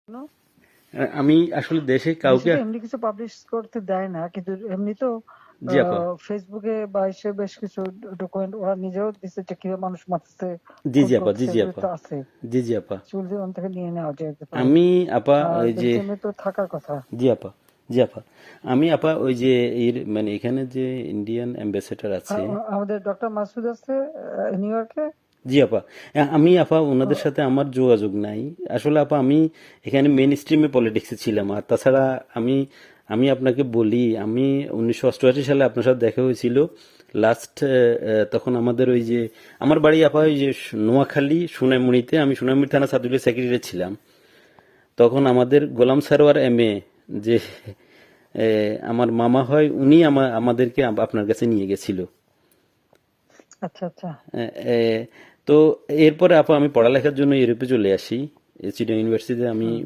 No? আমি আসলে দেশে কাউকে। দেশে তো এমনি কিছু পাবলিশ করতে দেয় না, কিন্তু এমনি তো জি আপা। ফেসবুকে বা এসে বেশ কিছু ডকুমেন্ট ওরা নিজেও দিচ্ছে যে কিভাবে মানুষ মারছে, জি খুন জি আপা, জি করছে, জি এগুলো আপা, তো আছে। জি জি আপা। চুল জীবন থেকে নিয়ে নেওয়া যেতে পারে। আমি আপা আর ওই যে, দেশে এমনি তো থাকার কথা। জি আপা, জি আপা, আমি আপা ওই যে এর মানে এখানে যে ইন্ডিয়ান অ্যাম্বাসেডর আছে। আমাদের ডক্টর মাসুদ আছে নিউ ইয়র্কে। জি আপা। আমি আপা ওনাদের সাথে আমার যোগাযোগ নাই। আসলে আপা আমি এখানে মেইন স্ট্রিমে পলিটিক্সে ছিলাম। আর তাছাড়া আমি আমি আপনাকে বলি, আমি 1988 সালে আপনার সাথে দেখা হয়েছিল লাস্ট। তখন আমাদের ওই যে আমার বাড়ি আপা ওই যে নোয়াখালী সোনাইমুড়িতে, আমি সোনাইমুড়ি থানা ছাত্রলীগের সেক্রেটারি ছিলাম। তখন আমাদের গোলাম সারোয়ার এমএ যে আমার মামা হয়, উনি আমাদেরকে আপনার কাছে নিয়ে গেছিল। আচ্ছা আচ্ছা। এ, এ, তো এরপরে আপা আমি পড়ালেখার জন্য ইউরোপে চলে আসি। চিটাগং ইউনিভার্সিটিতে আমি হুম।